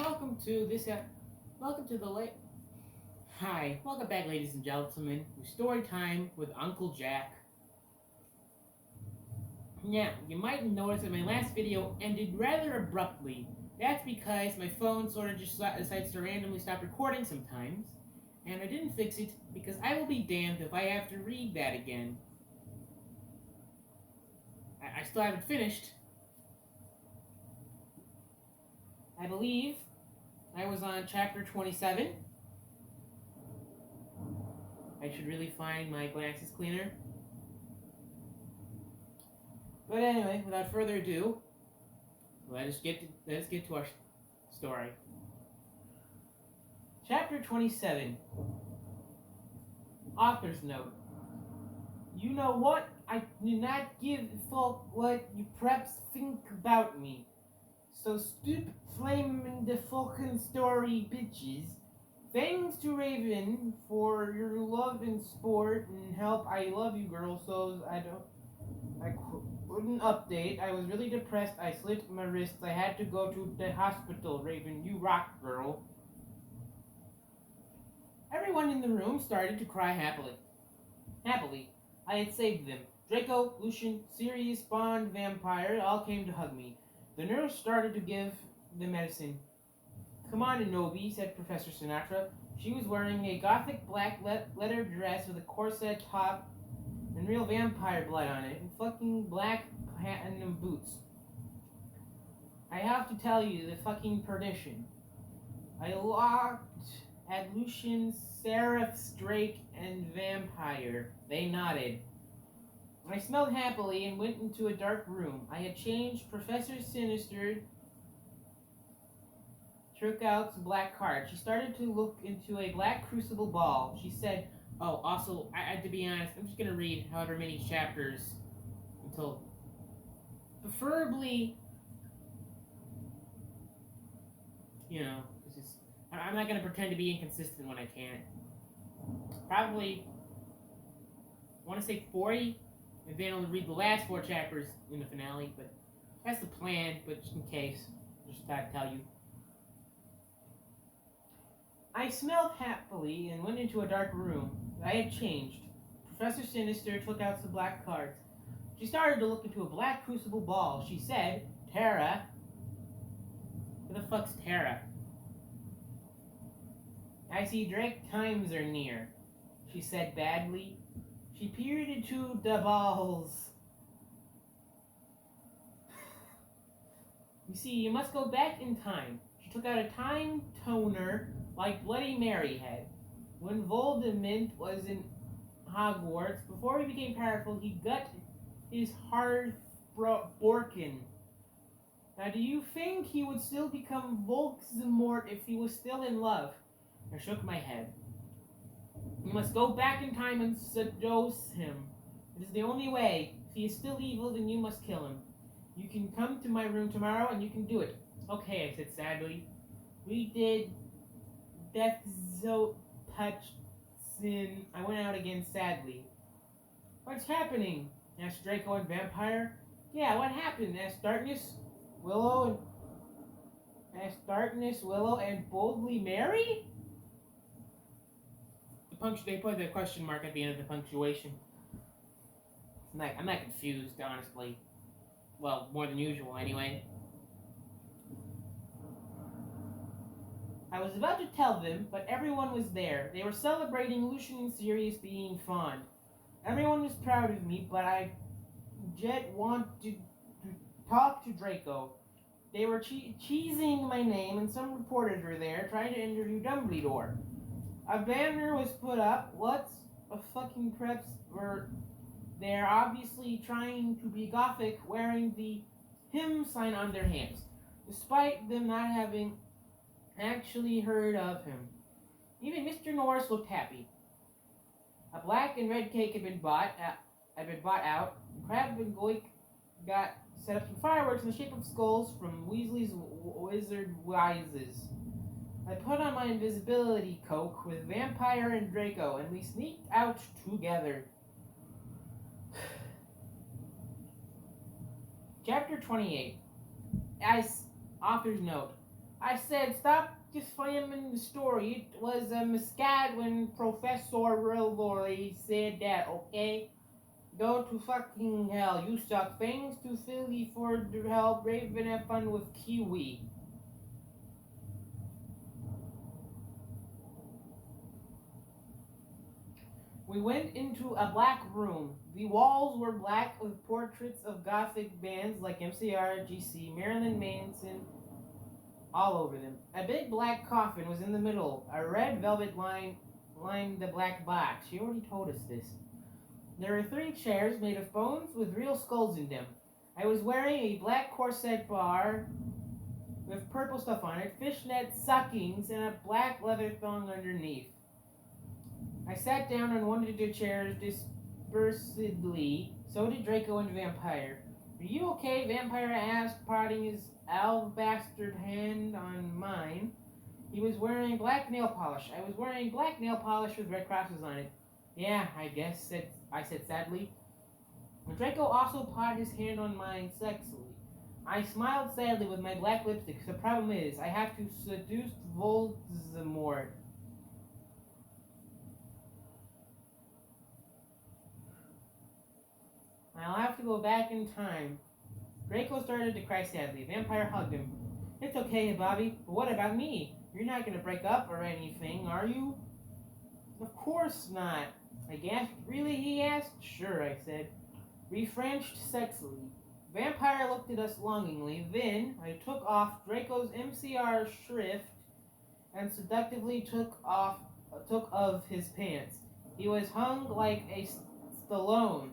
welcome to this. Welcome to the late. Hi, welcome back, ladies and gentlemen, to story time with Uncle Jack. Now, you might notice that my last video ended rather abruptly. That's because my phone sort of just decides to randomly stop recording sometimes, and I didn't fix it because I will be damned if I have to read that again. I still haven't finished. I believe I was on chapter 27. I should really find my glasses cleaner. But anyway, without further ado, let's get to our story. Chapter 27. Author's note. You know what? I do not give a fuck what you preps think about me. So stop flaming the fucking story, bitches. Thanks to Raven for your love and sport and help. I love you, girl. So I couldn't update. I was really depressed. I slit my wrists. I had to go to the hospital. Raven, you rock, girl. Everyone in the room started to cry happily. I had saved them. Draco, Lucian, Sirius, Bond, Vampire all came to hug me. The nurse started to give the medicine. Come on, Anobi, said Professor Sinatra. She was wearing a gothic black leather dress with a corset top and real vampire blood on it, and fucking black platinum boots. I have to tell you, the fucking perdition. I looked at Lucian, Seraph, Drake, and Vampire. They nodded. I smelled happily and went into a dark room. I had changed. Professor Sinister took out some black cards. She started to look into a black crucible ball. She said, oh, also, to be honest, I'm just going to read however many chapters until, preferably, because I'm not going to pretend to be inconsistent when I can't. Probably, I want to say 40, and then I'll read the last 4 chapters in the finale, but that's the plan, but just in case, just thought to tell you. I smelled happily and went into a dark room. I had changed. Professor Sinister took out some black cards. She started to look into a black crucible ball. She said, Tara. Who the fuck's Tara? I see Drake times are near, she said badly. She peered into the balls. You see, you must go back in time. She took out a time toner like Bloody Mary had. When Voldemort was in Hogwarts, before he became powerful, he got his heart broken. Now, do you think he would still become Voldemort if he was still in love? I shook my head. You must go back in time and seduce him. It is the only way. If he is still evil, then you must kill him. You can come to my room tomorrow and you can do it. Okay, I said sadly. We did Death so touched sin. I went out again sadly. What's happening? Asked Draco and Vampire. Yeah, what happened? Asked Darkness, Willow, and Boldly Mary? They put the question mark at the end of the punctuation. I'm not confused, honestly. Well, more than usual, anyway. I was about to tell them, but everyone was there. They were celebrating Lucian and Sirius being fond. Everyone was proud of me, but I yet wanted to talk to Draco. They were cheesing my name, and some reporters were there trying to interview Dumbledore. A banner was put up. Lots of fucking preps were there, obviously trying to be gothic, wearing the hymn sign on their hands, despite them not having actually heard of him. Even Mr. Norris looked happy. A black and red cake had been bought out. Crab and Goik got set up some fireworks in the shape of skulls from Weasley's Wizard Wises. I put on my invisibility cloak with Vampire and Draco, and we sneaked out together. Chapter 28. Author's note. I said, stop defaming the story. It was a misguide when Professor Rilroy said that, okay? Go to fucking hell. You suck. Thanks to Philly for the help. Raven, have fun with Kiwi. We went into a black room. The walls were black with portraits of gothic bands like MCR, GC, Marilyn Manson, all over them. A big black coffin was in the middle. A red velvet line lined the black box. She already told us this. There were 3 chairs made of bones with real skulls in them. I was wearing a black corset bar with purple stuff on it, fishnet stockings, and a black leather thong underneath. I sat down on one of the chairs dispersedly. So did Draco and Vampire. Are you okay? Vampire asked, prodding his alabaster hand on mine. He was wearing black nail polish. I was wearing black nail polish with red crosses on it. Yeah, I guess, I said sadly. Draco also put his hand on mine sexily. I smiled sadly with my black lipstick. The problem is, I have to seduce Voldemort. I'll have to go back in time. Draco started to cry sadly. Vampire hugged him. It's okay, Bobby, but what about me? You're not going to break up or anything, are you? Of course not. I gasped. Really, he asked? Sure, I said. We Frenched sexily. Vampire looked at us longingly. Then I took off Draco's MCR shrift and seductively took of his pants. He was hung like a Stallone.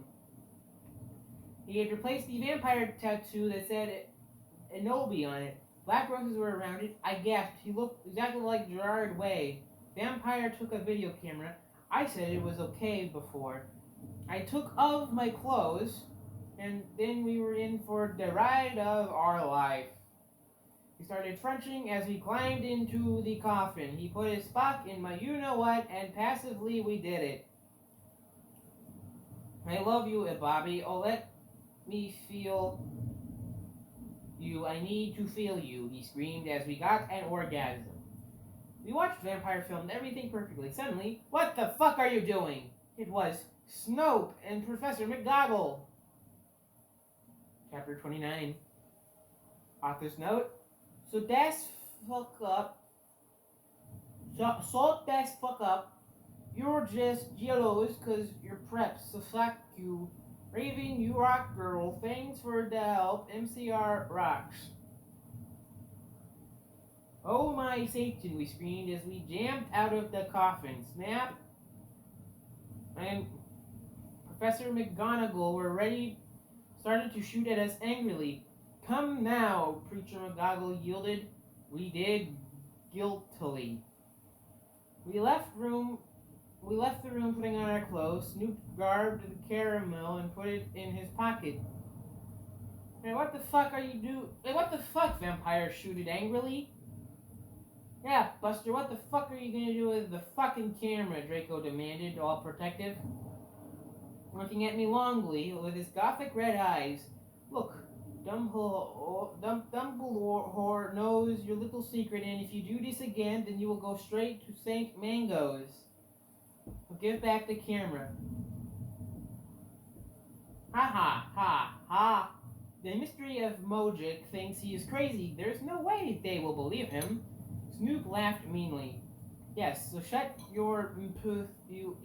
He had replaced the vampire tattoo that said Enobi on it. Black roses were around it. I gasped. He looked exactly like Gerard Way. Vampire took a video camera. I said it was okay before. I took off my clothes, and then we were in for the ride of our life. He started Frenching as we climbed into the coffin. He put his Spock in my you-know-what, and passively we did it. I love you, Bobby. Oh, let me feel you. I need to feel you, he screamed as we got an orgasm. We watched vampire filmed everything perfectly. Suddenly, what the fuck are you doing? It was Snope and Professor McGoggle. Chapter 29. Author's note. So that's fuck up. So that's fuck up. You're just jealous cause you're preps. So fuck you. Raven, you rock girl. Thanks for the help. MCR rocks. Oh my Satan, we screamed as we jammed out of the coffin. Snap and Professor McGonagall were ready, started to shoot at us angrily. Come now, Preacher McGonagall yielded. We did guiltily. We left the room putting on our clothes. Snoop garbed the caramel and put it in his pocket. Hey, what the fuck are you doing? Hey, what the fuck, Vampire shooted angrily. Yeah, Buster, what the fuck are you gonna do with the fucking camera? Draco demanded, all protective. Looking at me longly with his gothic red eyes. Look, Dumbledore knows your little secret, and if you do this again, then you will go straight to St. Mango's. I'll give back the camera. Ha ha ha ha. The mystery of Mojic thinks he is crazy. There's no way they will believe him. Snoop laughed meanly. Yes, so shut your mouth, you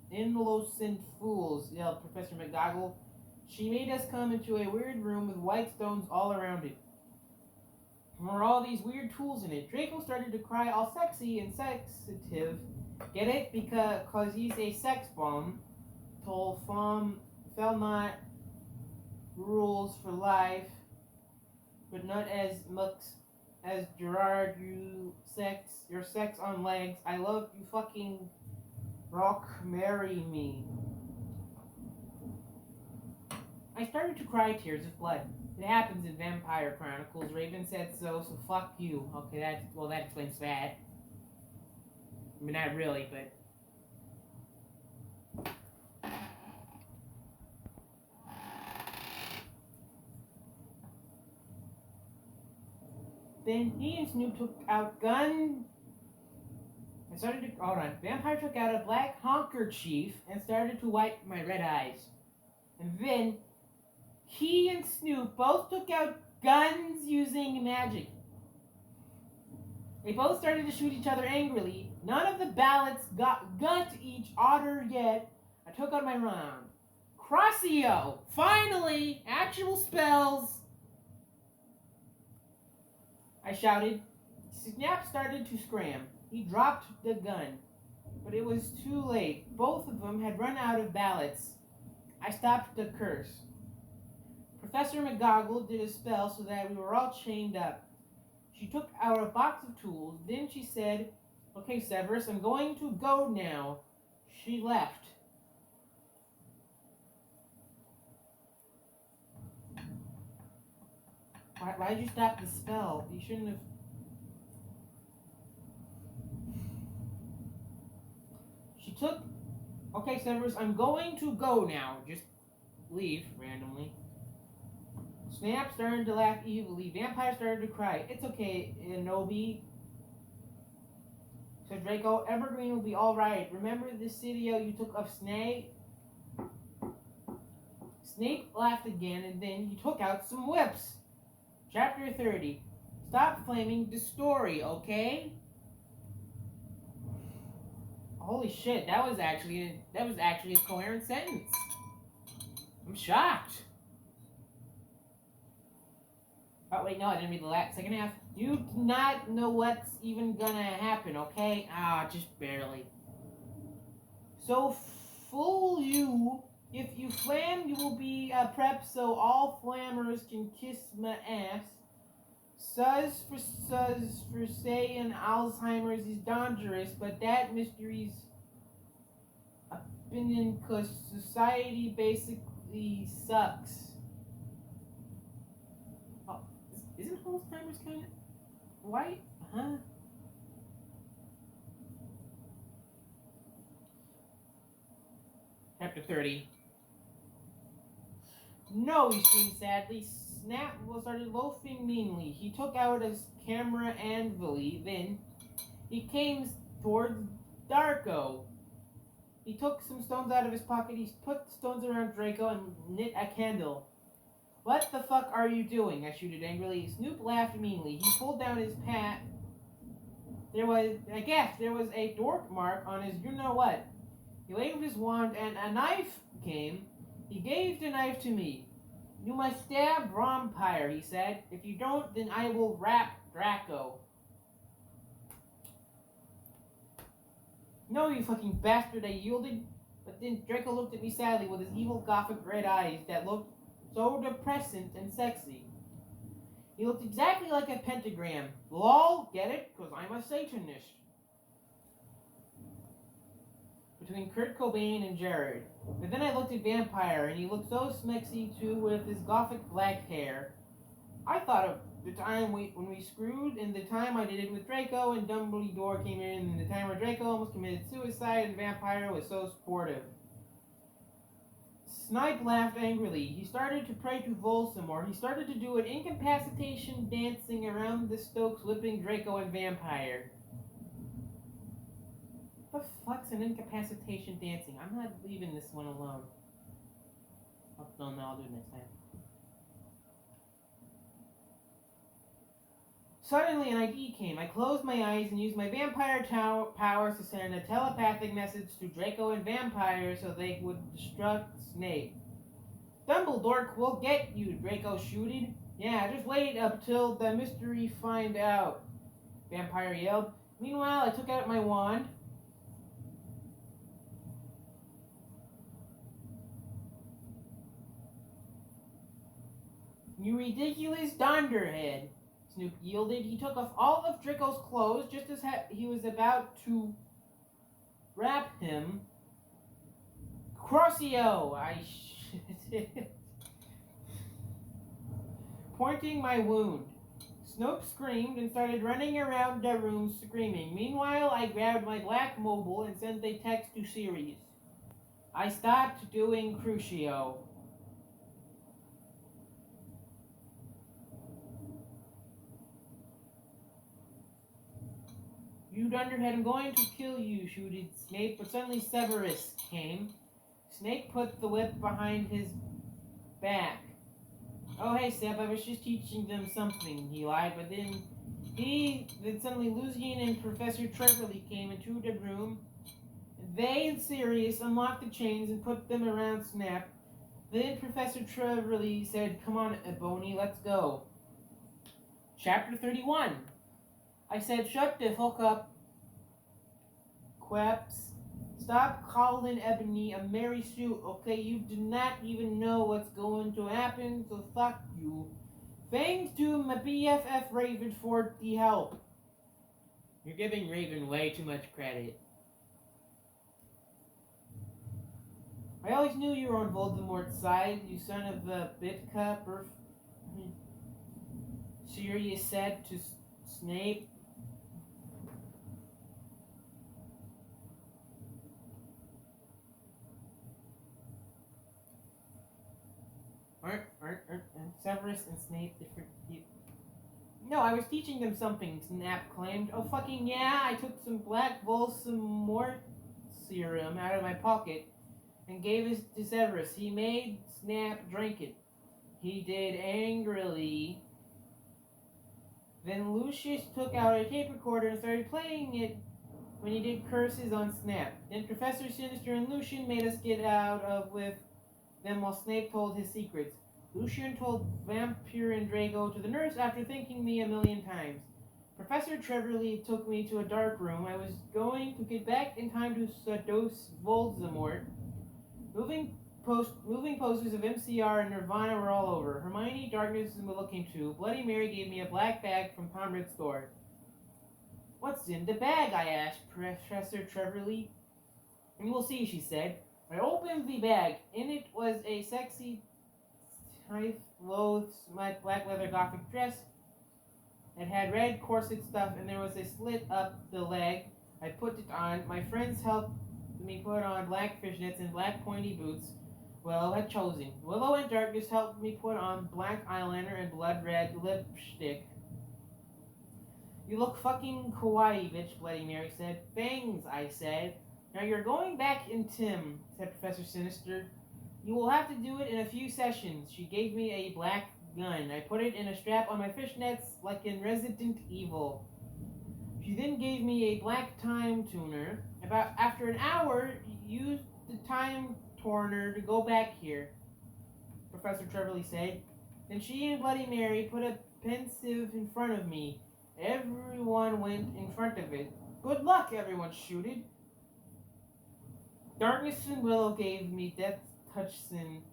innocent fools, yelled Professor McGoggle. She made us come into a weird room with white stones all around it. There were all these weird tools in it. Draco started to cry all sexy and sensitive. Get it? Because he's a sex bomb. Told Felmont rules for life, but not as much as Gerard, your sex on legs. I love you fucking rock, marry me. I started to cry tears of blood. It happens in Vampire Chronicles. Raven said so fuck you. Okay, that explains that. I mean, not really, but... Then he and Snoop took out guns. Hold on. Vampire took out a black handkerchief and started to wipe my red eyes. And then he and Snoop both took out guns using magic. They both started to shoot each other angrily. None of the ballots got each other yet. I took out my round. Crossio! Finally! Actual spells! I shouted. Snap started to scram. He dropped the gun. But it was too late. Both of them had run out of ballots. I stopped the curse. Professor McGoggle did a spell so that we were all chained up. She took out a box of tools. Then she said, "Okay, Severus, I'm going to go now." She left. Why did you stop the spell? You shouldn't have... She took... "Okay, Severus, I'm going to go now." Just leave randomly. Snap started to laugh evilly. Vampire started to cry. "It's okay, Inobi," said Draco. "Evergreen will be alright. Remember the video you took of Snape?" Snape laughed again, and then he took out some whips. Chapter 30. Stop flaming the story, okay? Holy shit, that was actually a coherent sentence. I'm shocked. Oh wait, no, I didn't read the second half. You do not know what's even gonna happen, okay? Just barely. So fool you. If you flam, you will be prepped so all flammers can kiss my ass. Suz for saying Alzheimer's is dangerous, but that mystery's opinion, cause society basically sucks. Oh, isn't Alzheimer's kind of white? Huh? Chapter 30. "No," he screamed sadly. Snap started loafing meanly. He took out his camera anvily. Then he came towards Darko. He took some stones out of his pocket. He put the stones around Draco and lit a candle. "What the fuck are you doing?" I shouted angrily. Snoop laughed meanly. He pulled down his hat. There was a dork mark on his you-know-what. He waved his wand and a knife came. He gave the knife to me. "You must stab Vampire," he said. "If you don't, then I will rap Draco." "No, you fucking bastard," I yielded. But then Draco looked at me sadly with his evil gothic red eyes that looked so depressant and sexy. He looked exactly like a pentagram. Lol, get it? 'Cause I'm a Satanist. Between Kurt Cobain and Jared. But then I looked at Vampire, and he looked so smexy too with his gothic black hair. I thought of the time when we screwed, and the time I did it with Draco, and Dumbledore came in, and the time where Draco almost committed suicide, and Vampire was so supportive. Snipe laughed angrily. He started to pray to Voldemort. He started to do an incapacitation dancing around the Stokes, whipping Draco and Vampire. What the fuck's an incapacitation dancing? I'm not leaving this one alone. Oh, no, I'll do it next time. Suddenly, an idea came. I closed my eyes and used my vampire powers to send a telepathic message to Draco and Vampire so they would destruct Snape. "Dumbledore will get you," Draco shooted. "Yeah, just wait up till the mystery find out," Vampire yelled. Meanwhile, I took out my wand. "You ridiculous dunderhead," Snoop yielded. He took off all of Draco's clothes just as he was about to wrap him. "Crossio!" I pointing my wound. Snoop screamed and started running around the room screaming. Meanwhile, I grabbed my black mobile and sent a text to Sirius. I stopped doing Crucio. You dunderhead, I'm going to kill you, shouted Snape, but suddenly Severus came. Snape put the whip behind his back. Oh, hey, Seb, I was just teaching them something, he lied, but then suddenly Lucian and Professor Trevorley came into the room. They and Sirius unlocked the chains and put them around Snap. Then Professor Trevorley said, "Come on, Ebony, let's go." Chapter 31. I said, "Shut the fuck up, Queps. Stop calling Ebony a Mary Sue, okay? You do not even know what's going to happen, so fuck you. Thanks to my BFF Raven for the help." You're giving Raven way too much credit. I always knew you were on Voldemort's side, you son of a Bitka, Sirius said to Snape. Aren't Severus and Snape different people? No, I was teaching them something, Snap claimed. Oh, fucking yeah, I took some black Voldemort serum out of my pocket and gave it to Severus. He made Snap drink it. He did angrily. Then Lucius took out a tape recorder and started playing it when he did curses on Snap. Then Professor Sinister and Lucian made us get out of with them while Snape told his secrets. Lucian told Vampire and Drago to the nurse after thanking me 1,000,000 times. Professor Trevorley took me to a dark room. I was going to get back in time to seduce Voldemort. Moving posters of MCR and Nirvana were all over. Hermione, Darkness, and looking too. Bloody Mary gave me a black bag from Conrad's store. "What's in the bag?" I asked Professor Trevorley. "You will see," she said. I opened the bag. In it was a sexy, tight-clothes, black leather gothic dress. It had red corset stuff, and there was a slit up the leg. I put it on. My friends helped me put on black fishnets and black pointy boots Willow had chosen. Willow and Darkness helped me put on black eyeliner and blood red lipstick. "You look fucking kawaii, bitch," Bloody Mary said. "Fangs," I said. "Now you're going back in Tim," said Professor Sinister. "You will have to do it in a few sessions." She gave me a black gun. I put it in a strap on my fishnets like in Resident Evil. She then gave me a black time tuner. After an hour, used the time turner to go back here, Professor Trevorley said. Then she and Bloody Mary put a pensive in front of me. Everyone went in front of it. "Good luck," everyone shouted. Darkness and Willow gave me death touchson.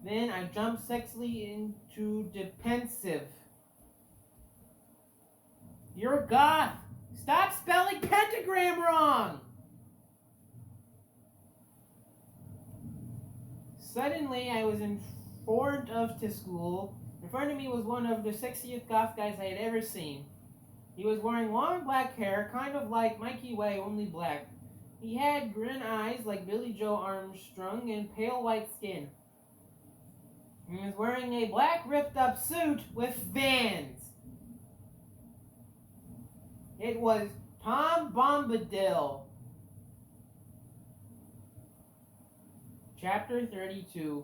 Then I jumped sexily into the pensive. "You're goth! Stop spelling pentagram wrong!" Suddenly, I was in front of the school. In front of me was one of the sexiest goth guys I had ever seen. He was wearing long black hair, kind of like Mikey Way, only black. He had green eyes like Billy Joe Armstrong and pale white skin. He was wearing a black ripped-up suit with Vans. It was Tom Bombadil. Chapter 32.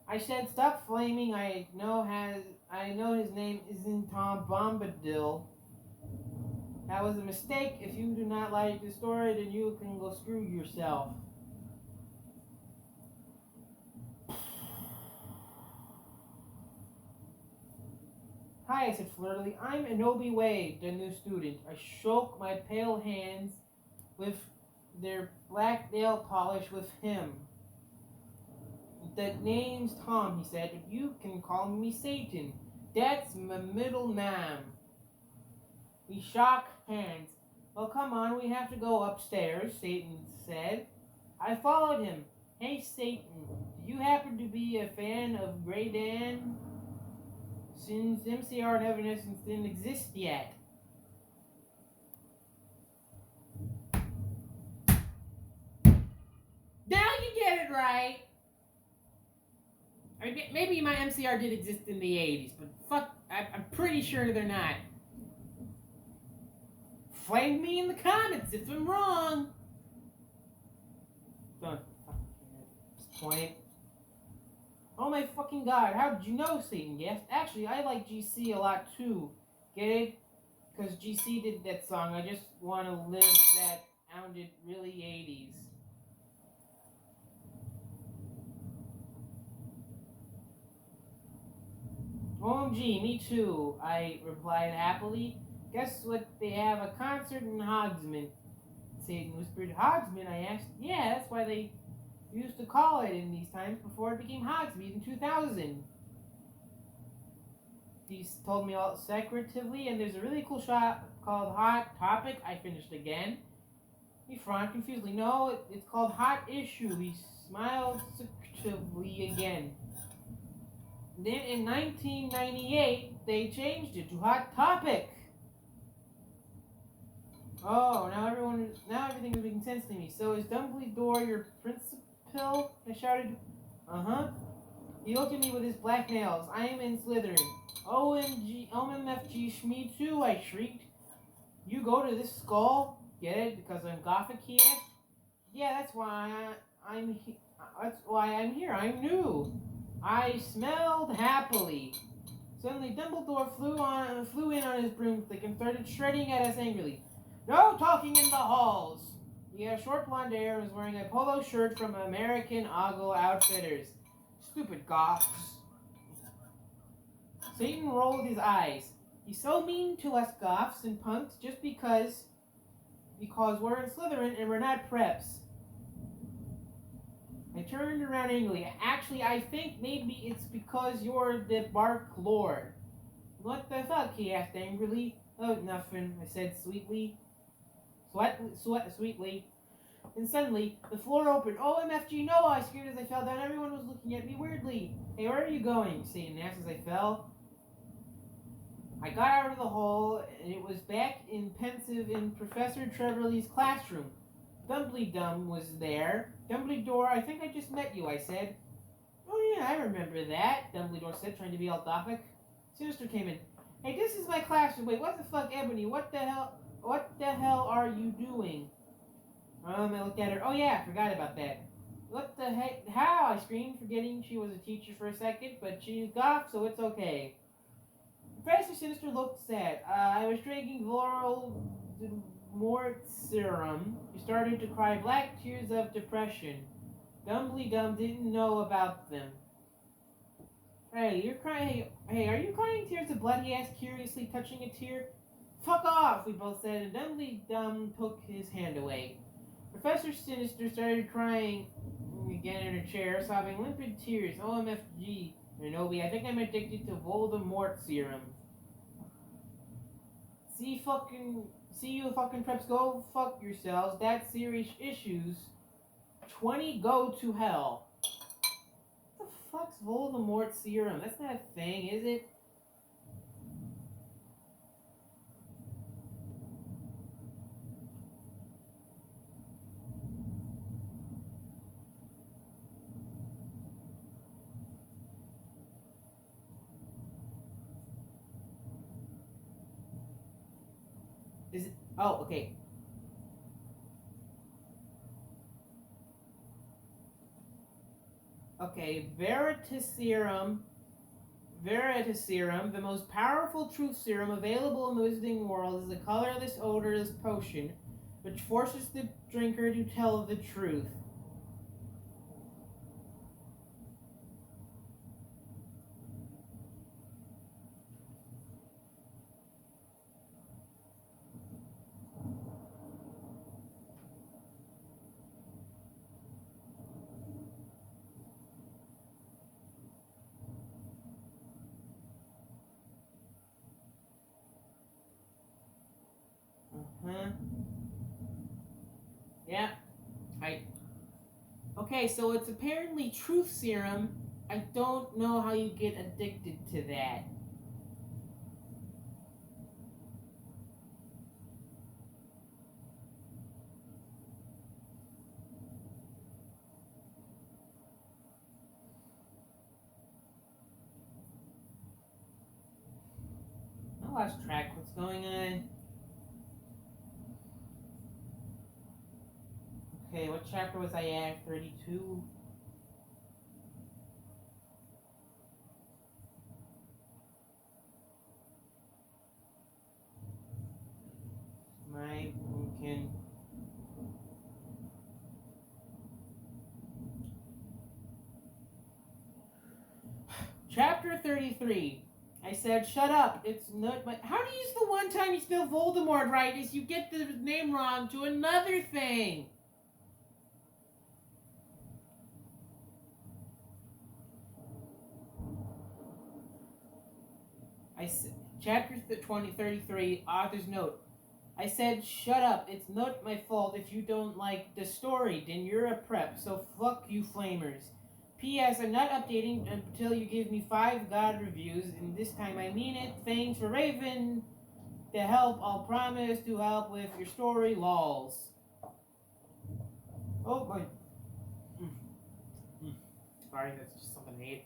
I said, "Stop flaming. I know his name isn't Tom Bombadil. That was a mistake. If you do not like the story, then you can go screw yourself." "Hi," I said flirtily. "I'm Inobi Wade, the new student." I shook my pale hands with their black nail polish with him. "The name's Tom," he said, "but you can call me Satan. That's my middle name." We shook hands. "Well, come on, we have to go upstairs," Satan said. I followed him. "Hey, Satan, do you happen to be a fan of Grey Dan? Since MCR and Evanescence didn't exist yet." Now you get it right. I mean, maybe my MCR did exist in the 80s, but fuck, I'm pretty sure they're not. Explain to me in the comments if I'm wrong. Don't fucking care at this point. Oh my fucking god, how did you know, Satan? Yes, actually, I like GC a lot too. Get it? Because GC did that song. I just want to live that sounded really 80s. OMG, me too, I replied happily. Guess what? They have a concert in Hogsman. Satan whispered. Hogsman, I asked. Yeah, that's why they used to call it in these times before it became Hogsmeade in 2000. He told me all secretively, and there's a really cool shop called Hot Topic. I finished again. He frowned confusedly. No, it's called Hot Issue. He smiled secretively again. Then in 1998, they changed it to Hot Topic. Oh, now everything is making sense to me. So is Dumbledore your principal? I shouted. Uh-huh. He looked at me with his black nails. I am in Slytherin. OMG, OMFG, Shmee too, I shrieked. You go to this skull? Get it? Because I'm Gothic, he asked. Yeah, that's why I'm here. I'm new. I smelled happily. Suddenly, Dumbledore flew in on his broomstick and started shredding at us angrily. No talking in the halls. He had short blonde hair and was wearing a polo shirt from American Ogle Outfitters. Stupid goths. Satan rolled his eyes. He's so mean to us goths and punks just because we're in Slytherin and we're not preps. I turned around angrily. Actually, I think maybe it's because you're the Bark Lord. What the fuck? He asked angrily. Oh, nothing, I said sweetly. Sweetly. And suddenly, the floor opened. OMFG, no! I screamed as I fell down. Everyone was looking at me weirdly. Hey, where are you going? Satan asked as I fell. I got out of the hole, and it was back in pensive in Professor Trevorley's classroom. Dumbledum was there. Dumbledore, I think I just met you, I said. Oh yeah, I remember that, Dumbledore said, trying to be all gothic. Sinister came in. Hey, this is my classroom. Wait, what the fuck, Ebony? What the hell are you doing? I looked at her. Oh yeah, I forgot about that. What the heck? How? I screamed, forgetting she was a teacher for a second, but she's goth, so it's okay. Professor Sinister looked sad. I was drinking Voldemort serum. He started to cry black tears of depression. Dumbledum didn't know about them. Hey, you're crying. Hey, are you crying tears of blood? He asked curiously, touching a tear. Fuck off, we both said, and Dumbledum took his hand away. Professor Sinister started crying again in her chair, sobbing limpid tears. OMFG, Renobi, I think I'm addicted to Voldemort serum. See you fucking preps, go fuck yourselves. That's serious issues. 20 go to hell. What the fuck's Voldemort serum? That's not a thing, is it? Is it? Oh, okay. Okay, Veritaserum, the most powerful truth serum available in the Wizarding world, is a colorless, odorless potion which forces the drinker to tell the truth. Yeah. Okay, so it's apparently truth serum. I don't know how you get addicted to that. I lost track. What's going on? Okay, what chapter was I at? 32? My can. Chapter 33. I said, shut up. It's not my. How do you use the one time you spell Voldemort right is you get the name wrong to another thing? I said, chapter 33, author's note. I said, shut up. It's not my fault if you don't like the story. Then you're a prep, so fuck you flamers. P.S. I'm not updating until you give me 5 God reviews, and this time I mean it. Thanks for Raven. To help, I'll promise to help with your story, lols. Oh, my. Sorry, that's just something I hate.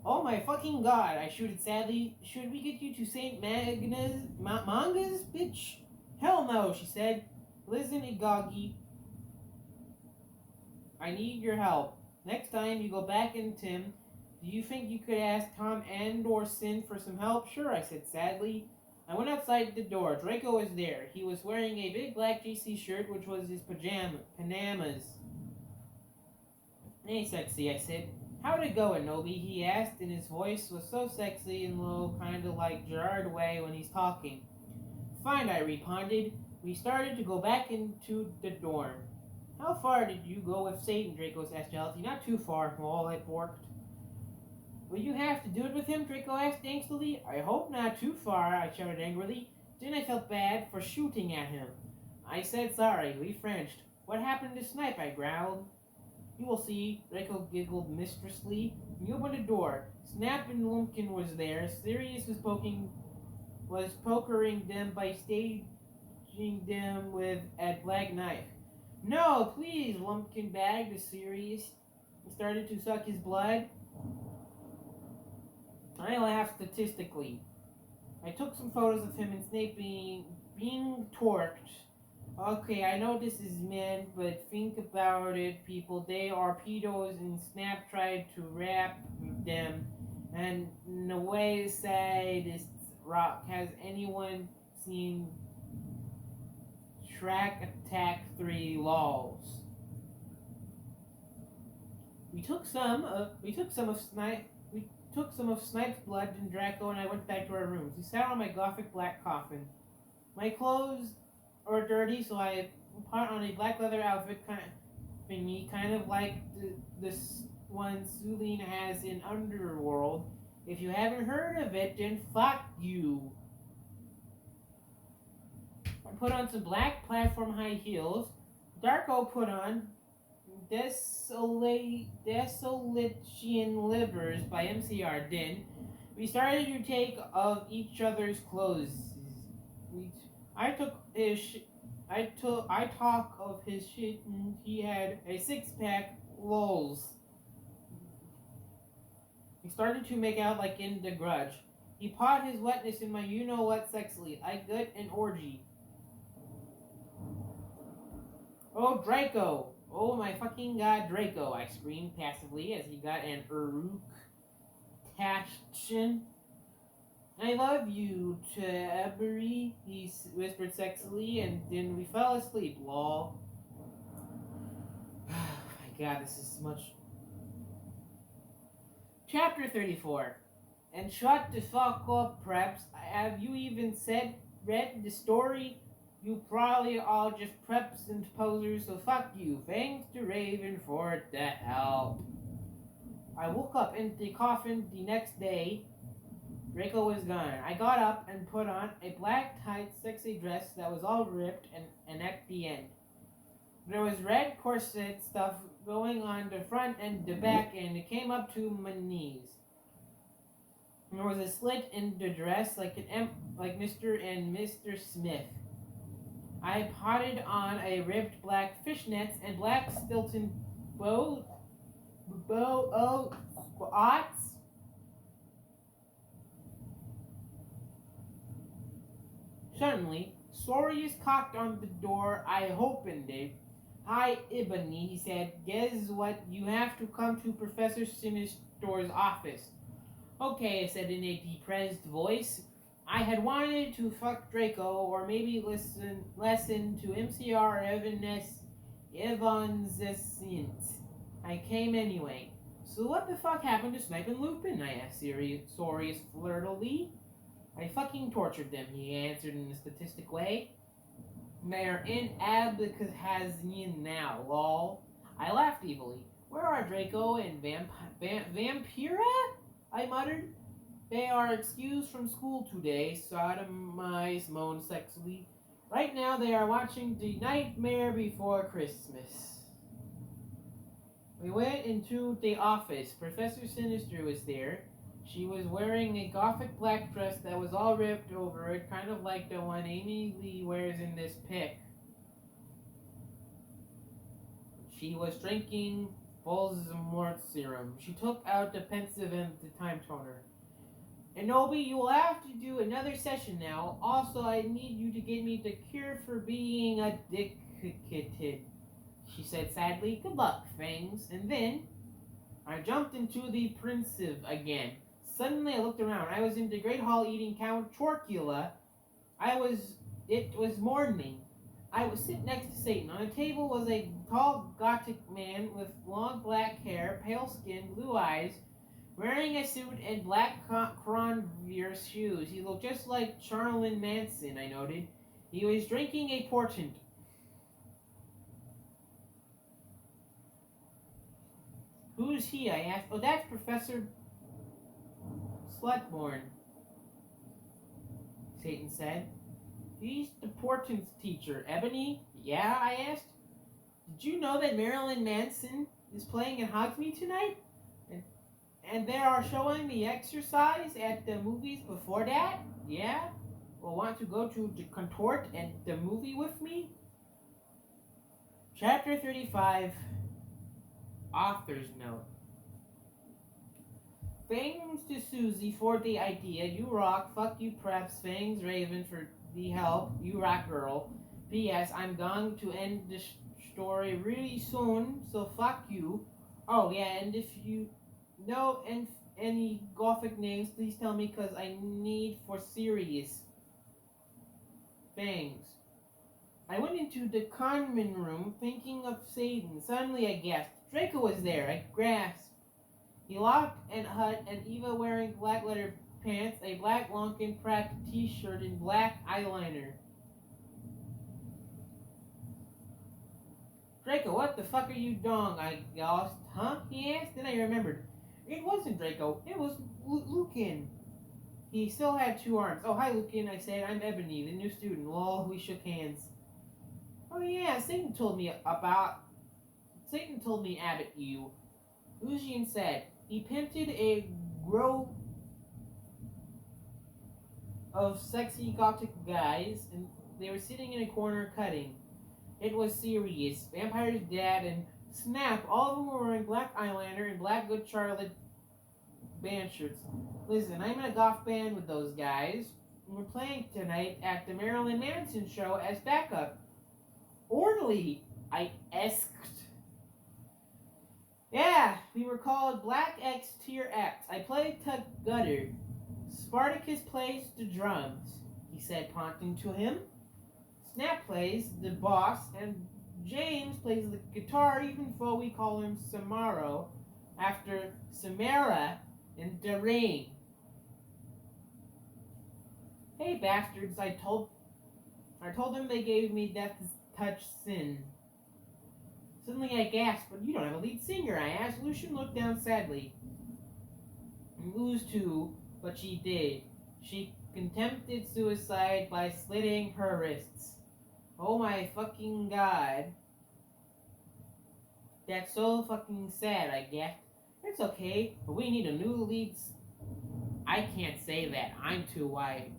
Oh my fucking god, I shooted sadly. Should we get you to St. Manga's, bitch? Hell no, she said. Listen, Igagi. I need your help. Next time you go back in Tim, do you think you could ask Tom and or Sin for some help? Sure, I said sadly. I went outside the door. Draco was there. He was wearing a big black JC shirt, which was his pajamas. Hey, sexy, I said. How'd it go, Anobi? He asked, and his voice was so sexy and low, kind of like Gerard Way when he's talking. Fine, I responded. We started to go back into the dorm. How far did you go with Satan? Draco asked jealously. Not too far, all it worked. Will you have to do it with him? Draco asked angstily. I hope not too far, I shouted angrily. Then I felt bad for shooting at him. I said sorry. We Frenched. What happened to Snipe? I growled. You will see, Draco giggled mistressly. He opened the door. Snap and Lumpkin was there. Sirius was pokering them by staging them with a black knife. No, please, Lumpkin begged the Sirius. He started to suck his blood. I laughed statistically. I took some photos of him and Snape being torqued. Okay, I know this is meant, but think about it, people. They are pedos, and Snap tried to rap them. And in a way, say this rock. Has anyone seen Track Attack 3 lols? We took some of Snipe's blood, and Draco and I went back to our rooms. We sat on my gothic black coffin. My clothes are dirty, so I put on a black leather outfit kind of like this one Suline has in Underworld. If you haven't heard of it, then fuck you. I put on some black platform high heels. Darko put on Desolation Livers by MCR. Then we started to take of each other's clothes. I talk of his shit, and he had a 6-pack. Lols. He started to make out like in The Grudge. He pawed his wetness in my you-know-what sexily. I got an orgy. Oh, Draco! Oh my fucking god, Draco! I screamed passively as he got an eructation. I love you, Tabbery, he whispered sexily, and then we fell asleep, lol. Oh my god, this is much. Chapter 34. And shut the fuck up, preps. Have you even read the story? You probably all just preps and posers, so fuck you. Thanks to Raven for the help. I woke up in the coffin the next day. Draco was gone. I got up and put on a black, tight, sexy dress that was all ripped and at the end. There was red corset stuff going on the front and the back, and it came up to my knees. There was a slit in the dress like Mr. and Mr. Smith. I potted on a ripped black fishnets and black Stilton boats. Suddenly, Sorius cocked on the door. I opened it. Hi, Ebony, he said. Guess what? You have to come to Professor Sinister's office. Okay, I said in a depressed voice. I had wanted to fuck Draco or maybe listen to MCR Evanescent. I came anyway. So what the fuck happened to Snipe and Lupin? I asked Sorius flirtily. I fucking tortured them, he answered in a statistic way. They're in Abkhazia now, lol. I laughed evilly. Where are Draco and Vampira? I muttered. They are excused from school today, Sodomized moaned sexily. Right now they are watching The Nightmare Before Christmas. We went into the office. Professor Sinister was there. She was wearing a gothic black dress that was all ripped over it, kind of like the one Amy Lee wears in this pic. She was drinking Voldemort serum. She took out the pensive and the time toner. Anobi, you will have to do another session now. Also, I need you to get me the cure for being addicted, she said sadly. Good luck, Fangs. And then I jumped into the pensive again. Suddenly I looked around. I was in the Great Hall eating Count Chorkula. It was morning. I was sitting next to Satan. On a table was a tall gothic man with long black hair, pale skin, blue eyes, wearing a suit and black Converse shoes. He looked just like Charlene Manson, I noted. He was drinking a portent. Who's he? I asked. Oh, that's Professor Slutborn, Satan said. He's the portent's teacher. Ebony? Yeah, I asked. Did you know that Marilyn Manson is playing in Hogsmeade tonight? And they are showing The Exercise at the movies before that? Yeah? Well, want to go to the contort and the movie with me? Chapter 35, Author's Note. Thanks to Susie for the idea. You rock. Fuck you, Preps. Fangs Raven for the help. You rock, girl. P.S. I'm going to end the story really soon, so fuck you. Oh, yeah, and if you know any Gothic names, please tell me, because I need for serious. Fangs. I went into the conman room thinking of Satan. Suddenly I gasped. Draco was there. I grasped. He locked and Hut and Eva wearing black leather pants, a black Lonkin Pratt t-shirt, and black eyeliner. Draco, what the fuck are you doing? I gasped. Huh? He asked. Then I remembered. It wasn't Draco. It was Lucan. He still had two arms. Oh, hi, Lucan, I said. I'm Ebony, the new student. Lol, we shook hands. Oh, yeah, Satan told me Abbott you. Lucian said. He painted a row of sexy gothic guys, and they were sitting in a corner cutting. It was serious. Vampire's dad and Snap, all of them were wearing black eyeliner and black Good Charlotte band shirts. Listen, I'm in a goth band with those guys. We're playing tonight at the Marilyn Manson show as backup. Orderly, I asked. Yeah, we were called Black X Tier X. I played gutter. Spartacus plays the drums, he said, pointing to him. Snap plays the boss, and James plays the guitar, even though we call him Samaro, after Samara in the ring. Hey, bastards, I told them they gave me Death's Touch Sin. Suddenly I gasped, but you don't have a lead singer, I asked. Lucian looked down sadly. Lose too, but she did. She attempted suicide by slitting her wrists. Oh my fucking god. That's so fucking sad, I gasped. It's okay, but we need a new lead. I can't say that, I'm too white.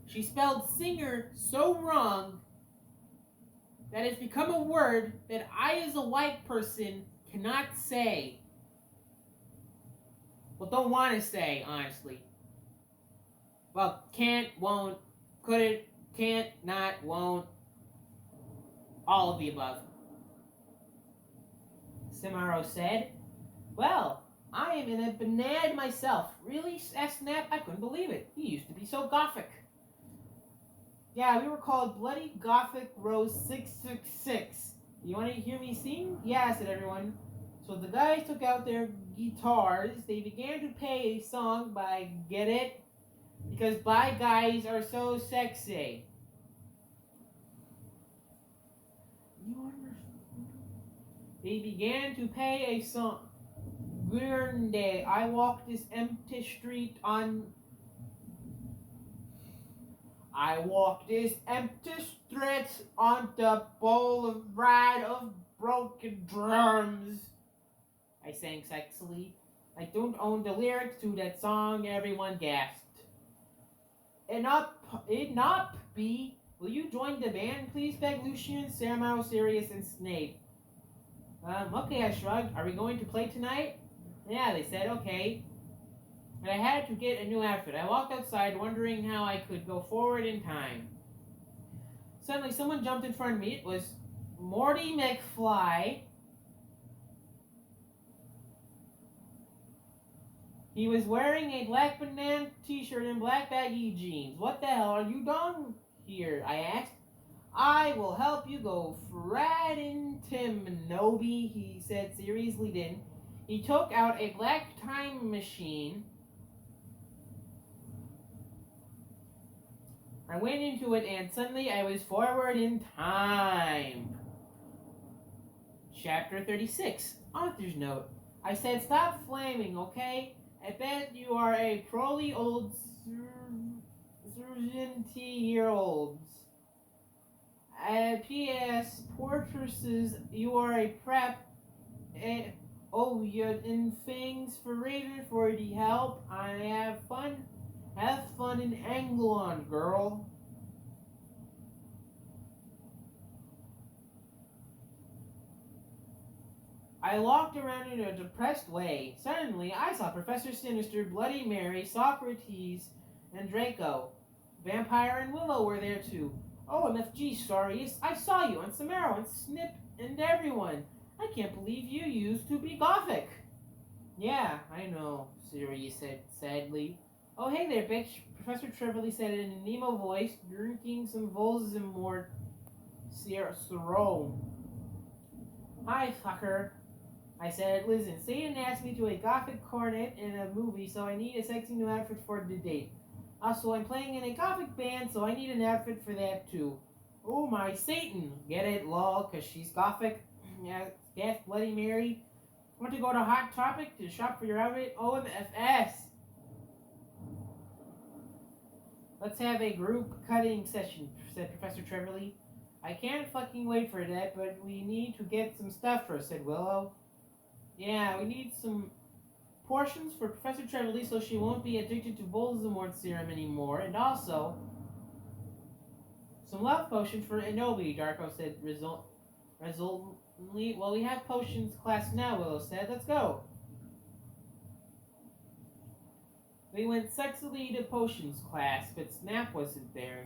She spelled singer so wrong that it's become a word that I, as a white person, cannot say. Well, don't want to say, honestly. Well, can't, won't, couldn't, can't, not, won't. All of the above. Samaro said. Well, I am in a banana myself. Really? Asked Snap. I couldn't believe it. He used to be so gothic. Yeah, we were called Bloody Gothic Rose 666. You want to hear me sing? Yeah, said everyone. So the guys took out their guitars. They began to play a song by Get It? Because bi guys are so sexy. They began to play a song. Day, I walked this empty street on. I walked this empty street on the boulevard of broken drums. I sang sexily. I don't own the lyrics to that song, everyone gasped. Enough, B. Will you join the band, please? Begged Lucian, Samuel, Sirius, and Snape. Okay, I shrugged. Are we going to play tonight? Yeah, they said, okay. But I had to get a new outfit. I walked outside, wondering how I could go forward in time. Suddenly, someone jumped in front of me. It was Morty McFly. He was wearing a black banana t-shirt and black baggy jeans. What the hell are you doing here? I asked. I will help you go right into Minobi, he said seriously then. He took out a black time machine. I went into it and suddenly I was forward in time. Chapter 36. Author's note. I said stop flaming, okay? I bet you are a proly old year-olds. P.S. Portresses, you are a prep. Oh, you're in things for Raven for the help. I have fun. Have fun in Anglon, girl. I walked around in a depressed way. Suddenly, I saw Professor Sinister, Bloody Mary, Socrates, and Draco. Vampire and Willow were there too. Oh, MFG, sorry. I saw you, and Samaro, and Snip, and everyone. I can't believe you used to be gothic. Yeah, I know, Sirius said sadly. Oh, hey there, bitch, Professor Trevorley said in a Nemo voice, drinking some Voldemort Sirone. Hi, fucker. I said, listen, Satan asked me to a gothic cornet in a movie, so I need a sexy new outfit for the date. Also, I'm playing in a gothic band, so I need an outfit for that too. Oh my Satan! Get it, lol, cause she's gothic? Yes, Bloody Mary. Want to go to Hot Topic to shop for your outfit? OMFS! Let's have a group cutting session, said Professor Trevorley. I can't fucking wait for that, but we need to get some stuff first, said Willow. Yeah, we need some portions for Professor Trevorley so she won't be addicted to Voldemort serum anymore, and also some love potions for Inobi, Darko said resolutely. Well, we have potions class now, Willow said. Let's go. We went sexily to potions class, but Snap wasn't there.